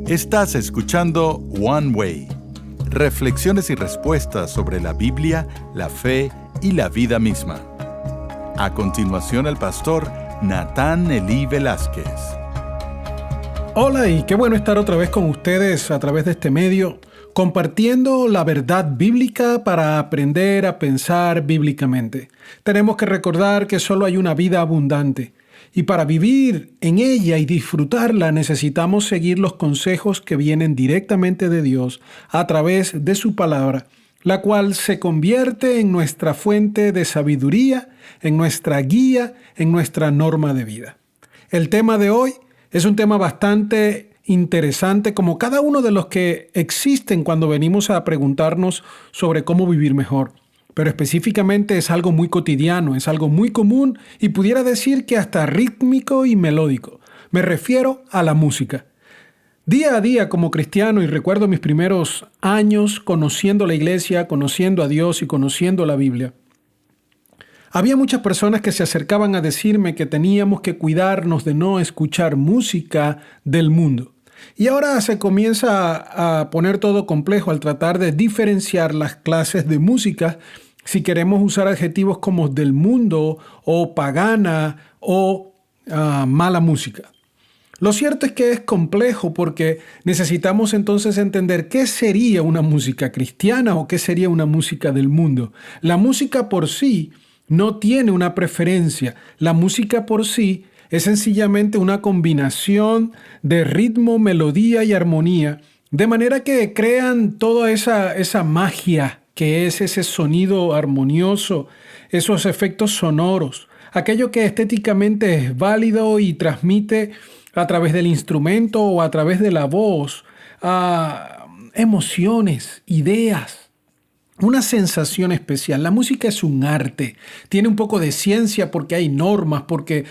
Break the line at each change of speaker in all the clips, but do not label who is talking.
Estás escuchando One Way, reflexiones y respuestas sobre la Biblia, la fe y la vida misma. A continuación, el pastor Natán Elí Velázquez.
Hola y qué bueno estar otra vez con ustedes a través de este medio, compartiendo la verdad bíblica para aprender a pensar bíblicamente. Tenemos que recordar que solo hay una vida abundante y para vivir en ella y disfrutarla necesitamos seguir los consejos que vienen directamente de Dios a través de su palabra, la cual se convierte en nuestra fuente de sabiduría, en nuestra guía, en nuestra norma de vida. El tema de hoy es un tema bastante interesante, como cada uno de los que existen cuando venimos a preguntarnos sobre cómo vivir mejor. Pero específicamente es algo muy cotidiano, es algo muy común y pudiera decir que hasta rítmico y melódico. Me refiero a la música. Día a día como cristiano, y recuerdo mis primeros años conociendo la iglesia, conociendo a Dios y conociendo la Biblia, había muchas personas que se acercaban a decirme que teníamos que cuidarnos de no escuchar música del mundo. Y ahora se comienza a poner todo complejo al tratar de diferenciar las clases de música si queremos usar adjetivos como del mundo o pagana o mala música. Lo cierto es que es complejo porque necesitamos entonces entender qué sería una música cristiana o qué sería una música del mundo. La música por sí no tiene una preferencia. La música por sí es sencillamente una combinación de ritmo, melodía y armonía, de manera que crean toda esa magia que es ese sonido armonioso, esos efectos sonoros, aquello que estéticamente es válido y transmite a través del instrumento o a través de la voz emociones, ideas. Una sensación especial. La música es un arte. Tiene un poco de ciencia porque hay normas, porque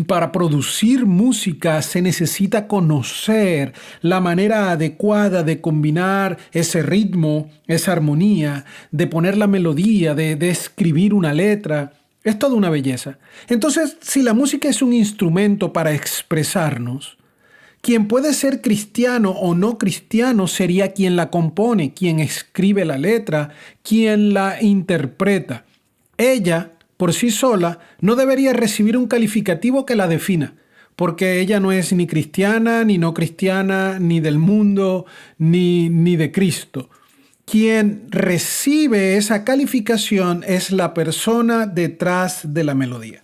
para producir música se necesita conocer la manera adecuada de combinar ese ritmo, esa armonía, de poner la melodía, de escribir una letra. Es toda una belleza. Entonces, si la música es un instrumento para expresarnos, quien puede ser cristiano o no cristiano sería quien la compone, quien escribe la letra, quien la interpreta. Ella, por sí sola, no debería recibir un calificativo que la defina, porque ella no es ni cristiana, ni no cristiana, ni del mundo, ni de Cristo. Quien recibe esa calificación es la persona detrás de la melodía.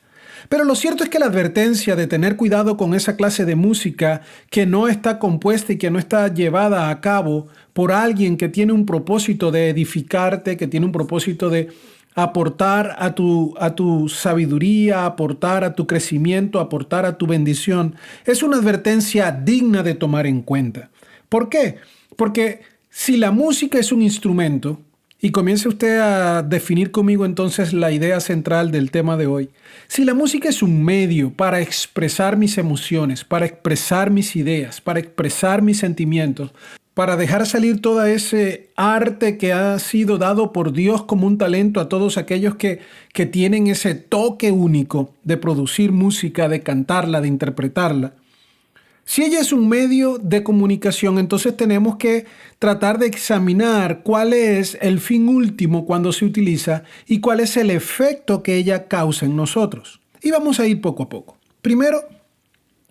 Pero lo cierto es que la advertencia de tener cuidado con esa clase de música que no está compuesta y que no está llevada a cabo por alguien que tiene un propósito de edificarte, que tiene un propósito de aportar a tu sabiduría, aportar a tu crecimiento, aportar a tu bendición, es una advertencia digna de tomar en cuenta. ¿Por qué? Porque si la música es un instrumento, y comience usted a definir conmigo entonces la idea central del tema de hoy. Si la música es un medio para expresar mis emociones, para expresar mis ideas, para expresar mis sentimientos, para dejar salir todo ese arte que ha sido dado por Dios como un talento a todos aquellos que tienen ese toque único de producir música, de cantarla, de interpretarla. Si ella es un medio de comunicación, entonces tenemos que tratar de examinar cuál es el fin último cuando se utiliza y cuál es el efecto que ella causa en nosotros. Y vamos a ir poco a poco. Primero,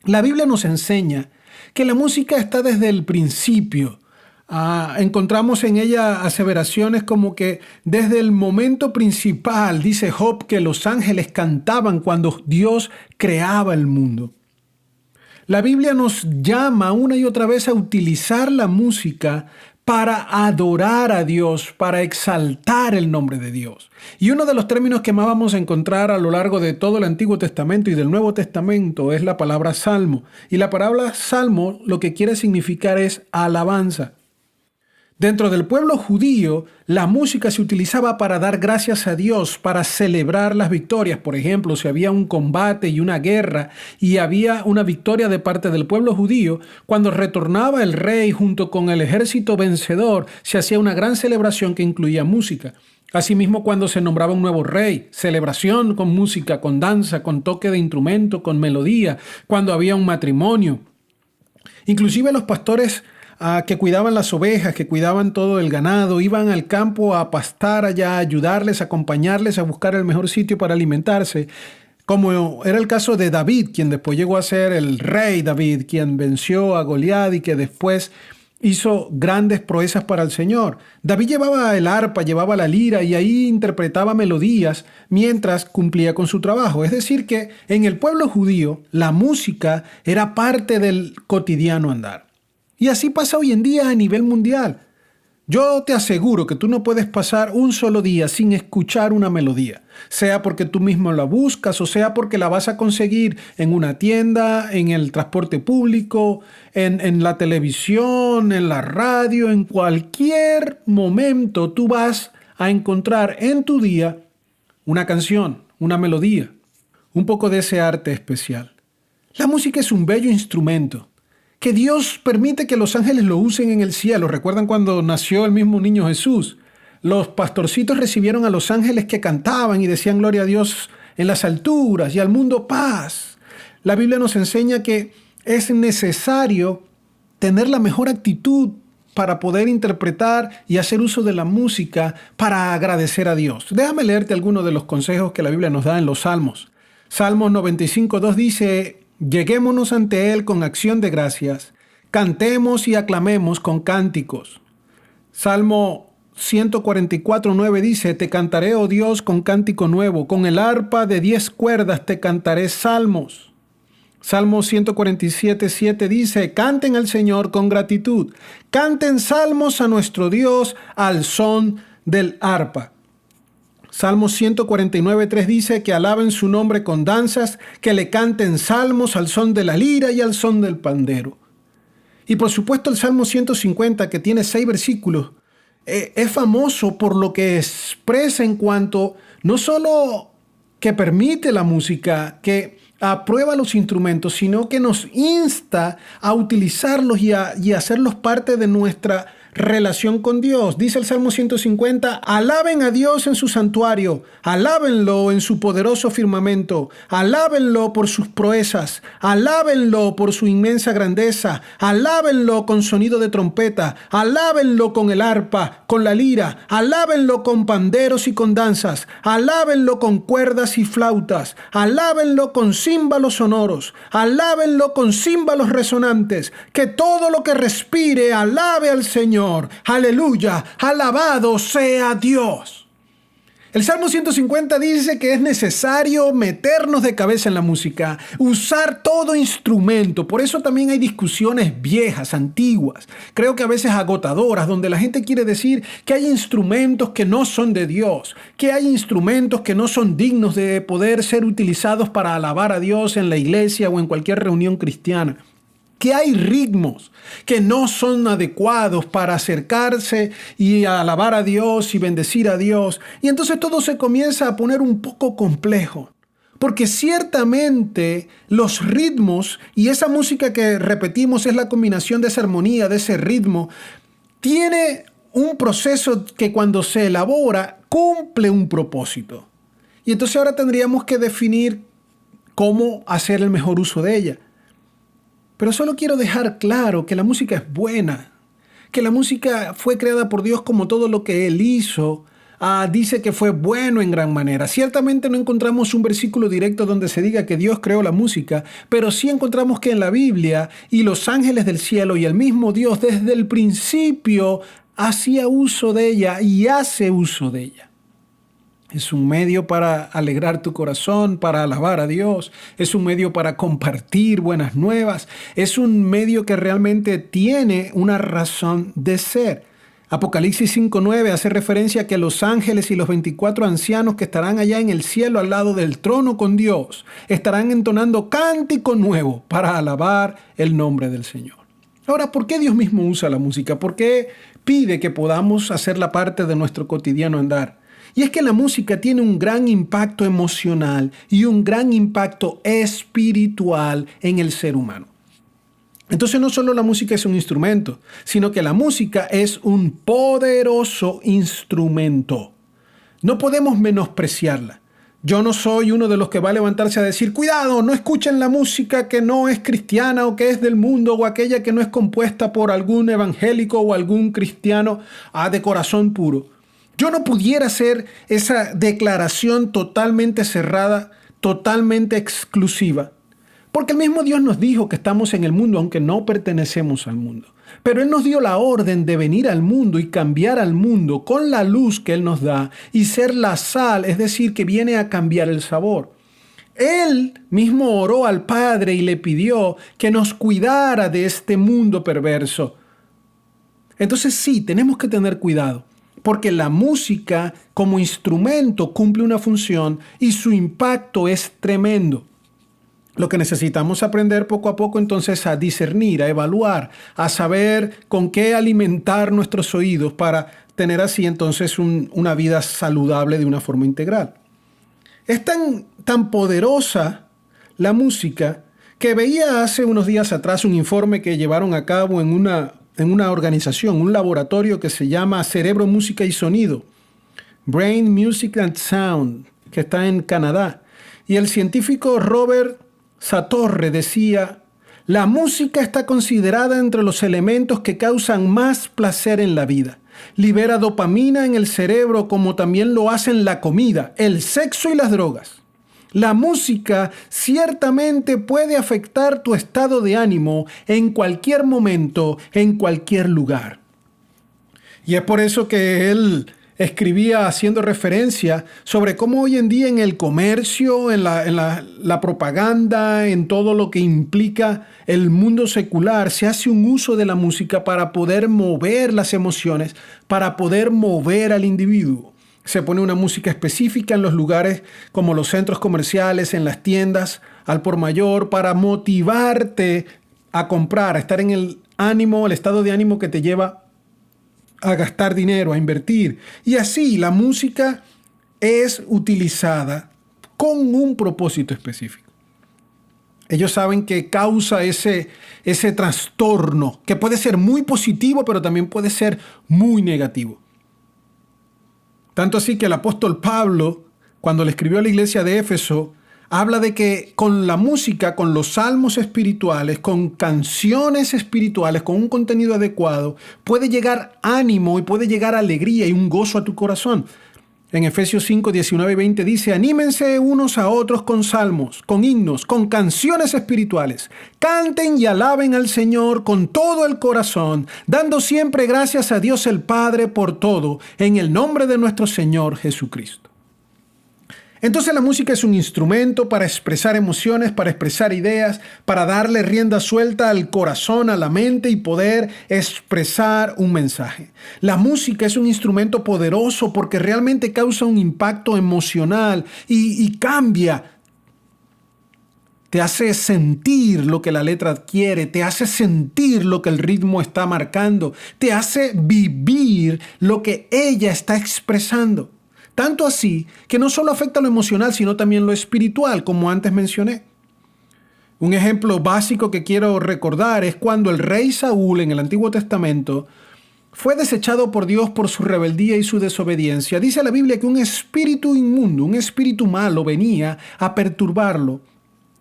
la Biblia nos enseña que la música está desde el principio. Encontramos en ella aseveraciones como que desde el momento principal, dice Job, que los ángeles cantaban cuando Dios creaba el mundo. La Biblia nos llama una y otra vez a utilizar la música para adorar a Dios, para exaltar el nombre de Dios. Y uno de los términos que más vamos a encontrar a lo largo de todo el Antiguo Testamento y del Nuevo Testamento es la palabra salmo. Y la palabra salmo lo que quiere significar es alabanza. Dentro del pueblo judío, la música se utilizaba para dar gracias a Dios, para celebrar las victorias. Por ejemplo, si había un combate y una guerra y había una victoria de parte del pueblo judío, cuando retornaba el rey junto con el ejército vencedor, se hacía una gran celebración que incluía música. Asimismo, cuando se nombraba un nuevo rey, celebración con música, con danza, con toque de instrumento, con melodía, cuando había un matrimonio. Inclusive los pastores que cuidaban las ovejas, que cuidaban todo el ganado, iban al campo a pastar allá, a ayudarles, a acompañarles, a buscar el mejor sitio para alimentarse. Como era el caso de David, quien después llegó a ser el rey David, quien venció a Goliat y que después hizo grandes proezas para el Señor. David llevaba el arpa, llevaba la lira y ahí interpretaba melodías mientras cumplía con su trabajo. Es decir que en el pueblo judío la música era parte del cotidiano andar. Y así pasa hoy en día a nivel mundial. Yo te aseguro que tú no puedes pasar un solo día sin escuchar una melodía, sea porque tú mismo la buscas o sea porque la vas a conseguir en una tienda, en el transporte público, en la televisión, en la radio, en cualquier momento tú vas a encontrar en tu día una canción, una melodía, un poco de ese arte especial. La música es un bello instrumento que Dios permite que los ángeles lo usen en el cielo. ¿Recuerdan cuando nació el mismo niño Jesús? Los pastorcitos recibieron a los ángeles que cantaban y decían gloria a Dios en las alturas y al mundo paz. La Biblia nos enseña que es necesario tener la mejor actitud para poder interpretar y hacer uso de la música para agradecer a Dios. Déjame leerte algunos de los consejos que la Biblia nos da en los Salmos. Salmos 95:2 dice: lleguémonos ante Él con acción de gracias, cantemos y aclamemos con cánticos. Salmo 144:9 dice: te cantaré, oh Dios, con cántico nuevo, con el arpa de 10 cuerdas te cantaré salmos. Salmo 147:7 dice: canten al Señor con gratitud, canten salmos a nuestro Dios al son del arpa. Salmo 149:3 dice: que alaben su nombre con danzas, que le canten salmos al son de la lira y al son del pandero. Y por supuesto el Salmo 150, que tiene 6 versículos, es famoso por lo que expresa en cuanto no solo que permite la música, que aprueba los instrumentos, sino que nos insta a utilizarlos y a hacerlos parte de nuestra relación con Dios. Dice el Salmo 150: alaben a Dios en su santuario, alábenlo en su poderoso firmamento, alábenlo por sus proezas, alábenlo por su inmensa grandeza, alábenlo con sonido de trompeta, alábenlo con el arpa, con la lira, alábenlo con panderos y con danzas, alábenlo con cuerdas y flautas, alábenlo con címbalos sonoros, alábenlo con címbalos resonantes, que todo lo que respire alabe al Señor. Aleluya, alabado sea Dios. El Salmo 150 dice que es necesario meternos de cabeza en la música, usar todo instrumento. Por eso también hay discusiones viejas, antiguas, creo que a veces agotadoras, donde la gente quiere decir que hay instrumentos que no son de Dios, que hay instrumentos que no son dignos de poder ser utilizados para alabar a Dios en la iglesia o en cualquier reunión cristiana, que hay ritmos que no son adecuados para acercarse y alabar a Dios y bendecir a Dios. Y entonces todo se comienza a poner un poco complejo. Porque ciertamente los ritmos y esa música que repetimos es la combinación de esa armonía, de ese ritmo, tiene un proceso que cuando se elabora cumple un propósito. Y entonces ahora tendríamos que definir cómo hacer el mejor uso de ella. Pero solo quiero dejar claro que la música es buena, que la música fue creada por Dios como todo lo que Él hizo. Dice que fue bueno en gran manera. Ciertamente no encontramos un versículo directo donde se diga que Dios creó la música, pero sí encontramos que en la Biblia y los ángeles del cielo y el mismo Dios desde el principio hacía uso de ella y hace uso de ella. Es un medio para alegrar tu corazón, para alabar a Dios. Es un medio para compartir buenas nuevas. Es un medio que realmente tiene una razón de ser. Apocalipsis 5:9 hace referencia a que los ángeles y los 24 ancianos que estarán allá en el cielo al lado del trono con Dios estarán entonando cántico nuevo para alabar el nombre del Señor. Ahora, ¿por qué Dios mismo usa la música? ¿Por qué pide que podamos hacerla parte de nuestro cotidiano andar? Y es que la música tiene un gran impacto emocional y un gran impacto espiritual en el ser humano. Entonces no solo la música es un instrumento, sino que la música es un poderoso instrumento. No podemos menospreciarla. Yo no soy uno de los que va a levantarse a decir, cuidado, no escuchen la música que no es cristiana o que es del mundo o aquella que no es compuesta por algún evangélico o algún cristiano de corazón puro. Yo no pudiera hacer esa declaración totalmente cerrada, totalmente exclusiva. Porque el mismo Dios nos dijo que estamos en el mundo, aunque no pertenecemos al mundo. Pero Él nos dio la orden de venir al mundo y cambiar al mundo con la luz que Él nos da y ser la sal, es decir, que viene a cambiar el sabor. Él mismo oró al Padre y le pidió que nos cuidara de este mundo perverso. Entonces sí, tenemos que tener cuidado, porque la música como instrumento cumple una función y su impacto es tremendo. Lo que necesitamos aprender poco a poco entonces a discernir, a evaluar, a saber con qué alimentar nuestros oídos para tener así entonces una vida saludable de una forma integral. Es tan poderosa la música que veía hace unos días atrás un informe que llevaron a cabo en una organización, un laboratorio que se llama Cerebro, Música y Sonido, Brain, Music and Sound, que está en Canadá. Y el científico Robert Satorre decía, la música está considerada entre los elementos que causan más placer en la vida. Libera dopamina en el cerebro como también lo hacen la comida, el sexo y las drogas. La música ciertamente puede afectar tu estado de ánimo en cualquier momento, en cualquier lugar. Y es por eso que él escribía haciendo referencia sobre cómo hoy en día en el comercio, en la propaganda, en todo lo que implica el mundo secular, se hace un uso de la música para poder mover las emociones, para poder mover al individuo. Se pone una música específica en los lugares como los centros comerciales, en las tiendas, al por mayor, para motivarte a comprar, a estar en el estado de ánimo que te lleva a gastar dinero, a invertir. Y así la música es utilizada con un propósito específico. Ellos saben que causa ese trastorno, que puede ser muy positivo, pero también puede ser muy negativo. Tanto así que el apóstol Pablo, cuando le escribió a la iglesia de Éfeso, habla de que con la música, con los salmos espirituales, con canciones espirituales, con un contenido adecuado, puede llegar ánimo y puede llegar alegría y un gozo a tu corazón. En Efesios 5, 19 y 20 dice, anímense unos a otros con salmos, con himnos, con canciones espirituales. Canten y alaben al Señor con todo el corazón, dando siempre gracias a Dios el Padre por todo, en el nombre de nuestro Señor Jesucristo. Entonces la música es un instrumento para expresar emociones, para expresar ideas, para darle rienda suelta al corazón, a la mente y poder expresar un mensaje. La música es un instrumento poderoso porque realmente causa un impacto emocional y cambia. Te hace sentir lo que la letra quiere, te hace sentir lo que el ritmo está marcando, te hace vivir lo que ella está expresando. Tanto así que no solo afecta lo emocional, sino también lo espiritual, como antes mencioné. Un ejemplo básico que quiero recordar es cuando el rey Saúl en el Antiguo Testamento fue desechado por Dios por su rebeldía y su desobediencia. Dice la Biblia que un espíritu inmundo, un espíritu malo venía a perturbarlo.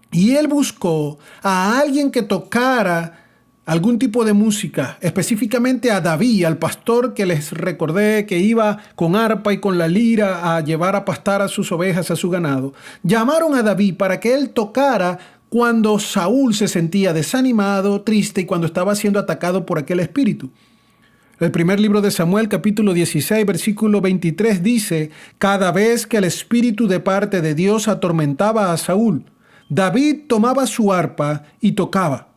Y él buscó a alguien que tocara algún tipo de música, específicamente a David, al pastor que les recordé que iba con arpa y con la lira a llevar a pastar a sus ovejas, a su ganado. Llamaron a David para que él tocara cuando Saúl se sentía desanimado, triste y cuando estaba siendo atacado por aquel espíritu. El primer libro de Samuel, capítulo 16, versículo 23 dice, cada vez que el espíritu de parte de Dios atormentaba a Saúl, David tomaba su arpa y tocaba.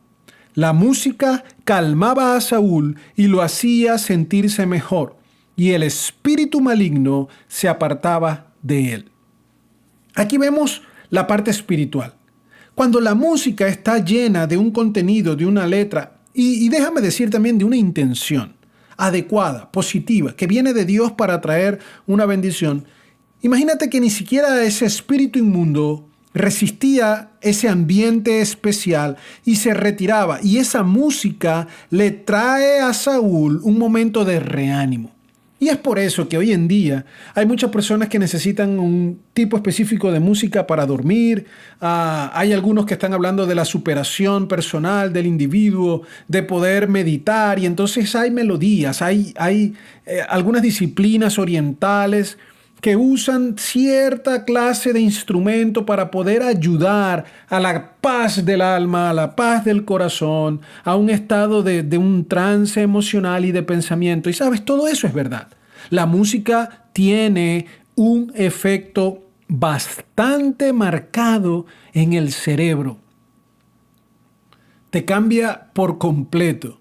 La música calmaba a Saúl y lo hacía sentirse mejor, y el espíritu maligno se apartaba de él. Aquí vemos la parte espiritual. Cuando la música está llena de un contenido, de una letra, y déjame decir también de una intención adecuada, positiva, que viene de Dios para traer una bendición, imagínate que ni siquiera ese espíritu inmundo resistía ese ambiente especial y se retiraba. Y esa música le trae a Saúl un momento de reánimo. Y es por eso que hoy en día hay muchas personas que necesitan un tipo específico de música para dormir. Hay algunos que están hablando de la superación personal del individuo, de poder meditar. Y entonces hay melodías, hay algunas disciplinas orientales que usan cierta clase de instrumento para poder ayudar a la paz del alma, a la paz del corazón, a un estado de un trance emocional y de pensamiento. Y sabes, todo eso es verdad. La música tiene un efecto bastante marcado en el cerebro. Te cambia por completo.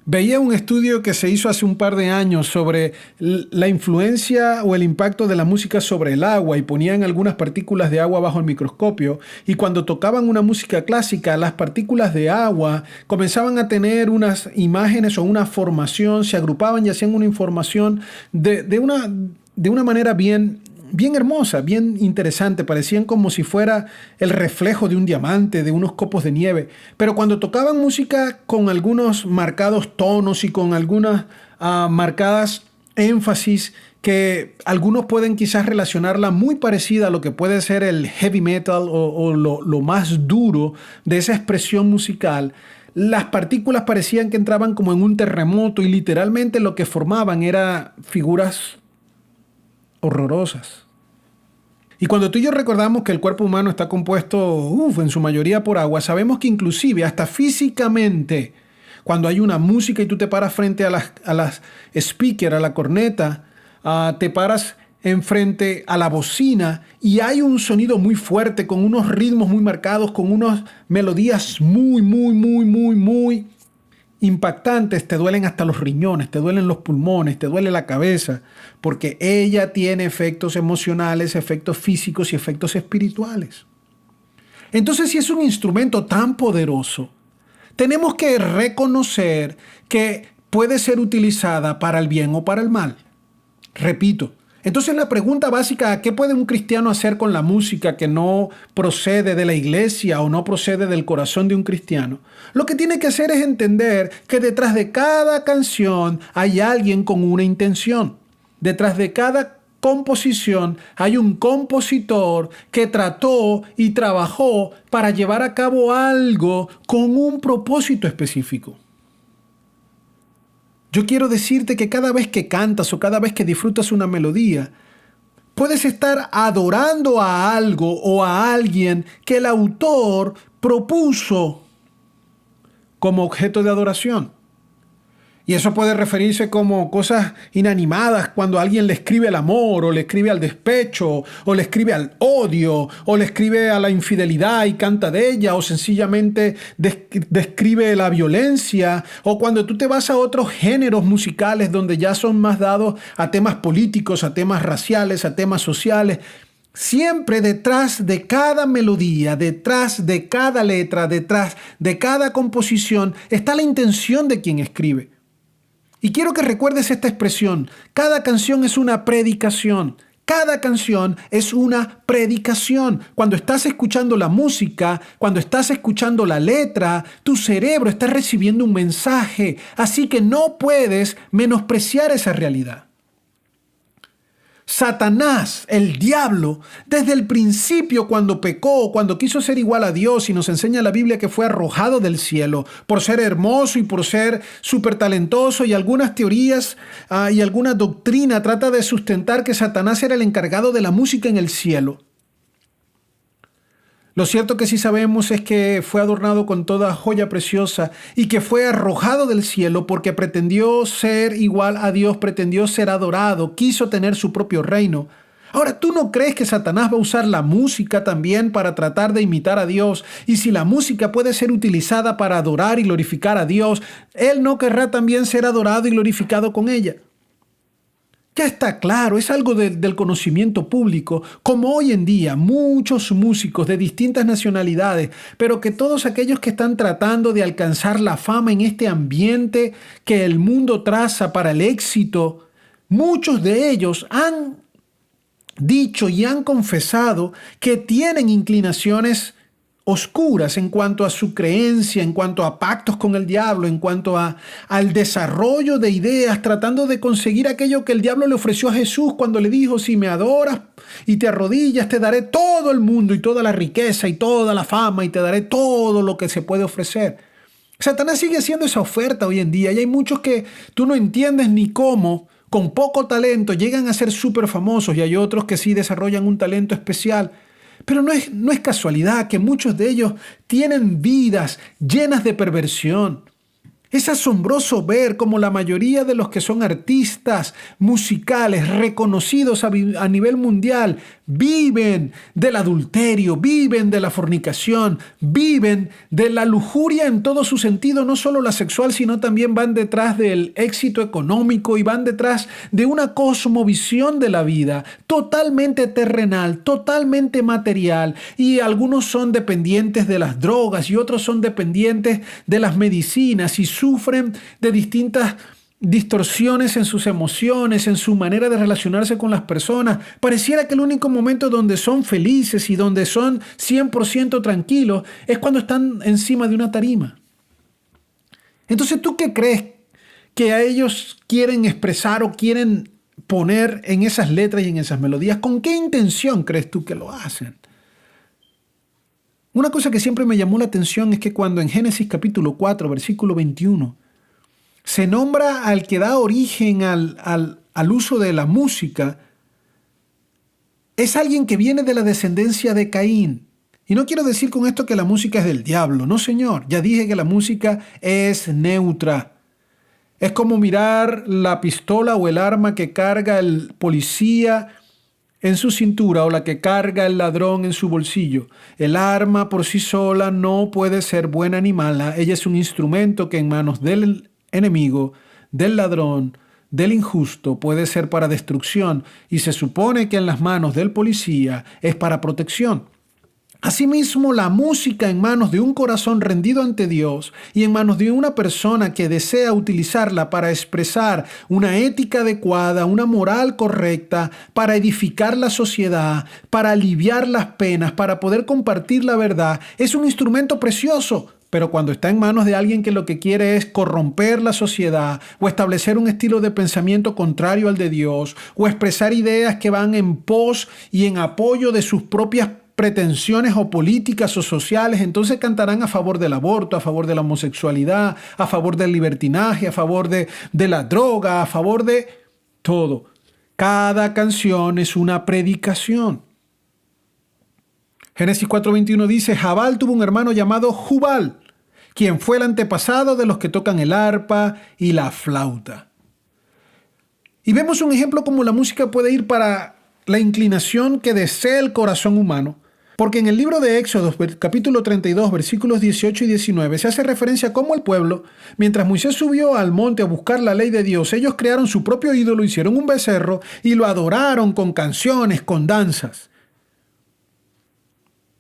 Veía un estudio que se hizo hace un par de años sobre la influencia o el impacto de la música sobre el agua y ponían algunas partículas de agua bajo el microscopio y cuando tocaban una música clásica, las partículas de agua comenzaban a tener unas imágenes o una formación, se agrupaban y hacían una información de una manera bien hermosa, bien interesante, parecían como si fuera el reflejo de un diamante, de unos copos de nieve. Pero cuando tocaban música con algunos marcados tonos y con algunas marcadas énfasis, que algunos pueden quizás relacionarla muy parecida a lo que puede ser el heavy metal o lo más duro de esa expresión musical, las partículas parecían que entraban como en un terremoto y literalmente lo que formaban eran figuras horrorosas. Y cuando tú y yo recordamos que el cuerpo humano está compuesto, en su mayoría por agua, sabemos que inclusive hasta físicamente, cuando hay una música y tú te paras frente a las speaker, a la corneta, te paras enfrente a la bocina y hay un sonido muy fuerte, con unos ritmos muy marcados, con unas melodías muy impactantes, te duelen hasta los riñones, te duelen los pulmones, te duele la cabeza, porque ella tiene efectos emocionales, efectos físicos y efectos espirituales. Entonces, si es un instrumento tan poderoso, tenemos que reconocer que puede ser utilizada para el bien o para el mal. Repito. Entonces la pregunta básica, ¿qué puede un cristiano hacer con la música que no procede de la iglesia o no procede del corazón de un cristiano? Lo que tiene que hacer es entender que detrás de cada canción hay alguien con una intención. Detrás de cada composición hay un compositor que trató y trabajó para llevar a cabo algo con un propósito específico. Yo quiero decirte que cada vez que cantas o cada vez que disfrutas una melodía, puedes estar adorando a algo o a alguien que el autor propuso como objeto de adoración. Y eso puede referirse como cosas inanimadas, cuando alguien le escribe al amor, o le escribe al despecho, o le escribe al odio, o le escribe a la infidelidad y canta de ella, o sencillamente describe la violencia, o cuando tú te vas a otros géneros musicales donde ya son más dados a temas políticos, a temas raciales, a temas sociales. Siempre detrás de cada melodía, detrás de cada letra, detrás de cada composición, está la intención de quien escribe. Y quiero que recuerdes esta expresión. Cada canción es una predicación. Cada canción es una predicación. Cuando estás escuchando la música, cuando estás escuchando la letra, tu cerebro está recibiendo un mensaje. Así que no puedes menospreciar esa realidad. Satanás, el diablo, desde el principio cuando pecó, cuando quiso ser igual a Dios, y nos enseña la Biblia que fue arrojado del cielo por ser hermoso y por ser súper talentoso, y algunas teorías y alguna doctrina trata de sustentar que Satanás era el encargado de la música en el cielo. Lo cierto que sí sabemos es que fue adornado con toda joya preciosa y que fue arrojado del cielo porque pretendió ser igual a Dios, pretendió ser adorado, quiso tener su propio reino. Ahora, ¿tú no crees que Satanás va a usar la música también para tratar de imitar a Dios? Y si la música puede ser utilizada para adorar y glorificar a Dios, Él no querrá también ser adorado y glorificado con ella. Ya está claro, es algo del conocimiento público, como hoy en día muchos músicos de distintas nacionalidades, pero que todos aquellos que están tratando de alcanzar la fama en este ambiente que el mundo traza para el éxito, muchos de ellos han dicho y han confesado que tienen inclinaciones oscuras en cuanto a su creencia, en cuanto a pactos con el diablo, en cuanto al desarrollo de ideas, tratando de conseguir aquello que el diablo le ofreció a Jesús cuando le dijo: si me adoras y te arrodillas, te daré todo el mundo y toda la riqueza y toda la fama y te daré todo lo que se puede ofrecer. Satanás sigue haciendo esa oferta hoy en día y hay muchos que tú no entiendes ni cómo, con poco talento, llegan a ser súper famosos, y hay otros que sí desarrollan un talento especial. Pero no es casualidad que muchos de ellos tienen vidas llenas de perversión. Es asombroso ver cómo la mayoría de los que son artistas musicales reconocidos a nivel mundial viven del adulterio, viven de la fornicación, viven de la lujuria en todo su sentido, no solo la sexual, sino también van detrás del éxito económico y van detrás de una cosmovisión de la vida totalmente terrenal, totalmente material, y algunos son dependientes de las drogas y otros son dependientes de las medicinas y sufren de distintas distorsiones en sus emociones, en su manera de relacionarse con las personas. Pareciera que el único momento donde son felices y donde son 100% tranquilos es cuando están encima de una tarima. Entonces, ¿tú qué crees que a ellos quieren expresar o quieren poner en esas letras y en esas melodías? ¿Con qué intención crees tú que lo hacen? Una cosa que siempre me llamó la atención es que cuando en Génesis capítulo 4, versículo 21, se nombra al que da origen al uso de la música, es alguien que viene de la descendencia de Caín. Y no quiero decir con esto que la música es del diablo, no señor, ya dije que la música es neutra. Es como mirar la pistola o el arma que carga el policía en su cintura o la que carga el ladrón en su bolsillo. El arma por sí sola no puede ser buena ni mala. Ella es un instrumento que en manos del enemigo, del ladrón, del injusto puede ser para destrucción, y se supone que en las manos del policía es para protección. Asimismo, la música en manos de un corazón rendido ante Dios y en manos de una persona que desea utilizarla para expresar una ética adecuada, una moral correcta, para edificar la sociedad, para aliviar las penas, para poder compartir la verdad, es un instrumento precioso. Pero cuando está en manos de alguien que lo que quiere es corromper la sociedad o establecer un estilo de pensamiento contrario al de Dios o expresar ideas que van en pos y en apoyo de sus propias pretensiones o políticas o sociales, entonces cantarán a favor del aborto, a favor de la homosexualidad, a favor del libertinaje, a favor de la droga, a favor de todo. Cada canción es una predicación. Génesis 4:21 dice: Jabal tuvo un hermano llamado Jubal, quien fue el antepasado de los que tocan el arpa y la flauta. Y vemos un ejemplo como la música puede ir para la inclinación que desea el corazón humano, porque en el libro de Éxodo, capítulo 32, versículos 18 y 19, se hace referencia a cómo el pueblo, mientras Moisés subió al monte a buscar la ley de Dios, ellos crearon su propio ídolo, hicieron un becerro y lo adoraron con canciones, con danzas.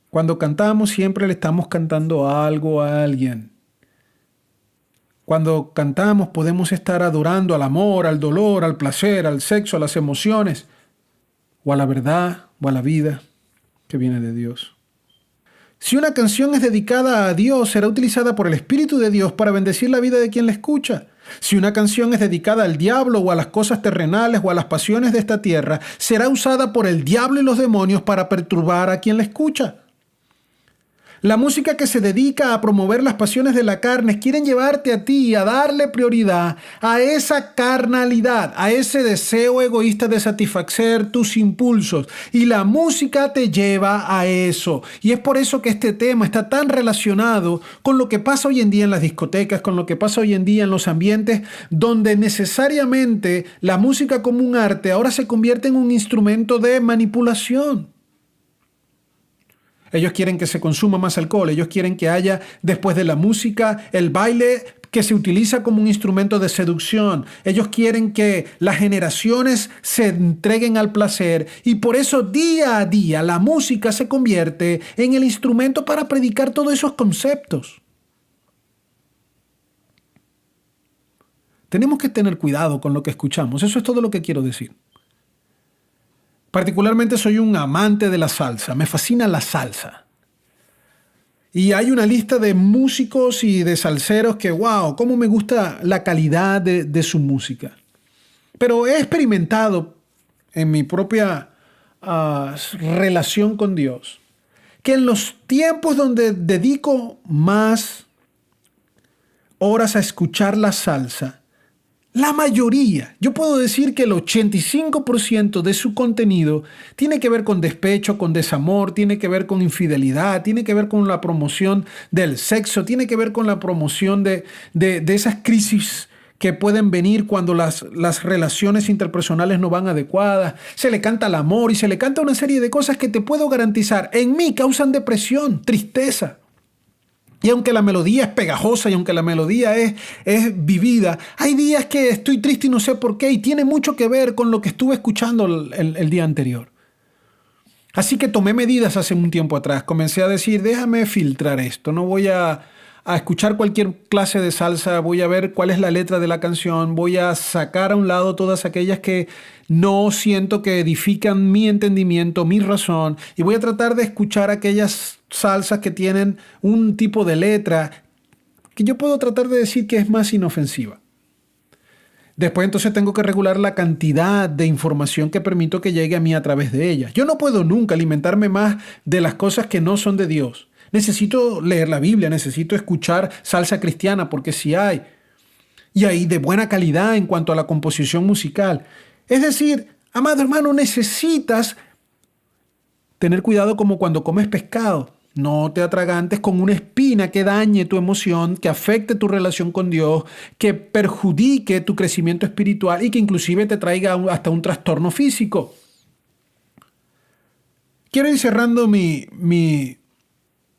Cuando cantamos siempre le estamos cantando algo a alguien. Cuando cantamos podemos estar adorando al amor, al dolor, al placer, al sexo, a las emociones, o a la verdad, o a la vida que viene de Dios. Si una canción es dedicada a Dios, será utilizada por el Espíritu de Dios para bendecir la vida de quien la escucha. Si una canción es dedicada al diablo o a las cosas terrenales o a las pasiones de esta tierra, será usada por el diablo y los demonios para perturbar a quien la escucha. La música que se dedica a promover las pasiones de la carne quieren llevarte a ti a darle prioridad a esa carnalidad, a ese deseo egoísta de satisfacer tus impulsos. Y la música te lleva a eso. Y es por eso que este tema está tan relacionado con lo que pasa hoy en día en las discotecas, con lo que pasa hoy en día en los ambientes donde necesariamente la música como un arte ahora se convierte en un instrumento de manipulación. Ellos quieren que se consuma más alcohol, ellos quieren que haya, después de la música, el baile que se utiliza como un instrumento de seducción. Ellos quieren que las generaciones se entreguen al placer y por eso día a día la música se convierte en el instrumento para predicar todos esos conceptos. Tenemos que tener cuidado con lo que escuchamos, eso es todo lo que quiero decir. Particularmente soy un amante de la salsa, me fascina la salsa. Y hay una lista de músicos y de salseros que, wow, cómo me gusta la calidad de su música. Pero he experimentado en mi propia relación con Dios que en los tiempos donde dedico más horas a escuchar la salsa, la mayoría, yo puedo decir que el 85% de su contenido tiene que ver con despecho, con desamor, tiene que ver con infidelidad, tiene que ver con la promoción del sexo, tiene que ver con la promoción de esas crisis que pueden venir cuando las relaciones interpersonales no van adecuadas. Se le canta el amor y se le canta una serie de cosas que te puedo garantizar, en mí causan depresión, tristeza. Y aunque la melodía es pegajosa y aunque la melodía es vivida, hay días que estoy triste y no sé por qué, y tiene mucho que ver con lo que estuve escuchando el día anterior. Así que tomé medidas hace un tiempo atrás. Comencé a decir, déjame filtrar esto, no voy a escuchar cualquier clase de salsa, voy a ver cuál es la letra de la canción, voy a sacar a un lado todas aquellas que no siento que edifican mi entendimiento, mi razón, y voy a tratar de escuchar aquellas salsas que tienen un tipo de letra que yo puedo tratar de decir que es más inofensiva. Después entonces tengo que regular la cantidad de información que permito que llegue a mí a través de ella. Yo no puedo nunca alimentarme más de las cosas que no son de Dios. Necesito leer la Biblia, necesito escuchar salsa cristiana porque sí hay. Y hay de buena calidad en cuanto a la composición musical. Es decir, amado hermano, necesitas tener cuidado como cuando comes pescado. No te atragantes con una espina que dañe tu emoción, que afecte tu relación con Dios, que perjudique tu crecimiento espiritual y que inclusive te traiga hasta un trastorno físico. Quiero ir cerrando mi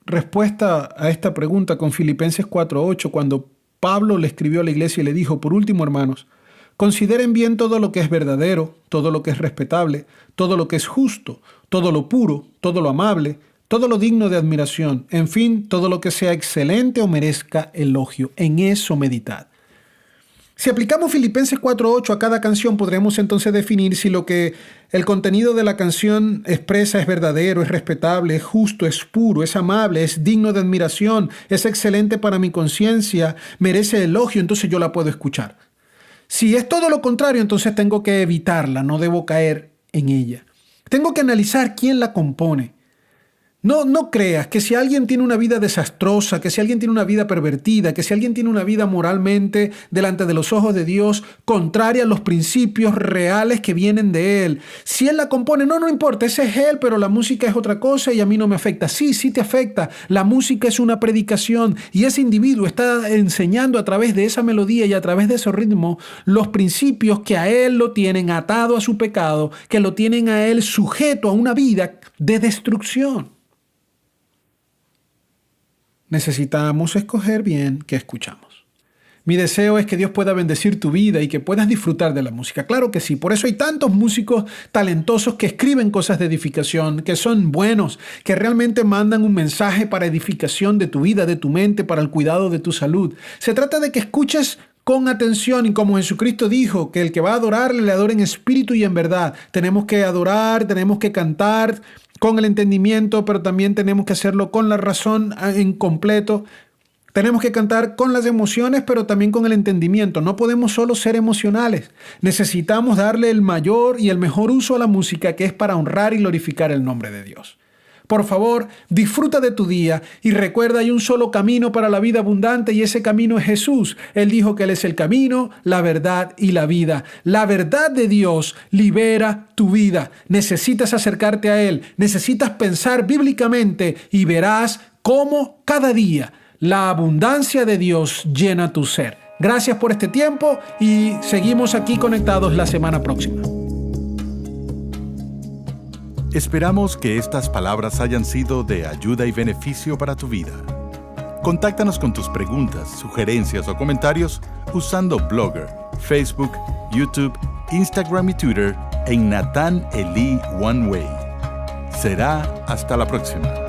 respuesta a esta pregunta con Filipenses 4:8, cuando Pablo le escribió a la iglesia y le dijo, por último, hermanos, consideren bien todo lo que es verdadero, todo lo que es respetable, todo lo que es justo, todo lo puro, todo lo amable, todo lo digno de admiración, en fin, todo lo que sea excelente o merezca elogio. En eso meditad. Si aplicamos Filipenses 4:8 a cada canción, podremos entonces definir si lo que el contenido de la canción expresa es verdadero, es respetable, es justo, es puro, es amable, es digno de admiración, es excelente para mi conciencia, merece elogio, entonces yo la puedo escuchar. Si es todo lo contrario, entonces tengo que evitarla, no debo caer en ella. Tengo que analizar quién la compone. No creas que si alguien tiene una vida desastrosa, que si alguien tiene una vida pervertida, que si alguien tiene una vida moralmente delante de los ojos de Dios, contraria a los principios reales que vienen de Él, si Él la compone, no importa, ese es Él, pero la música es otra cosa y a mí no me afecta. Sí te afecta. La música es una predicación y ese individuo está enseñando a través de esa melodía y a través de ese ritmo los principios que a Él lo tienen atado a su pecado, que lo tienen a Él sujeto a una vida de destrucción. Necesitamos escoger bien qué escuchamos. Mi deseo es que Dios pueda bendecir tu vida y que puedas disfrutar de la música. Claro que sí, por eso hay tantos músicos talentosos que escriben cosas de edificación, que son buenos, que realmente mandan un mensaje para edificación de tu vida, de tu mente, para el cuidado de tu salud. Se trata de que escuches con atención y como Jesucristo dijo, que el que va a adorarle, le adore en espíritu y en verdad. Tenemos que adorar, tenemos que cantar con el entendimiento, pero también tenemos que hacerlo con la razón en completo. Tenemos que cantar con las emociones, pero también con el entendimiento. No podemos solo ser emocionales. Necesitamos darle el mayor y el mejor uso a la música, que es para honrar y glorificar el nombre de Dios. Por favor, disfruta de tu día y recuerda, hay un solo camino para la vida abundante y ese camino es Jesús. Él dijo que Él es el camino, la verdad y la vida. La verdad de Dios libera tu vida. Necesitas acercarte a Él, necesitas pensar bíblicamente y verás cómo cada día la abundancia de Dios llena tu ser. Gracias por este tiempo y seguimos aquí conectados la semana próxima.
Esperamos que estas palabras hayan sido de ayuda y beneficio para tu vida. Contáctanos con tus preguntas, sugerencias o comentarios usando Blogger, Facebook, YouTube, Instagram y Twitter en Nathan Elí One Way. Será hasta la próxima.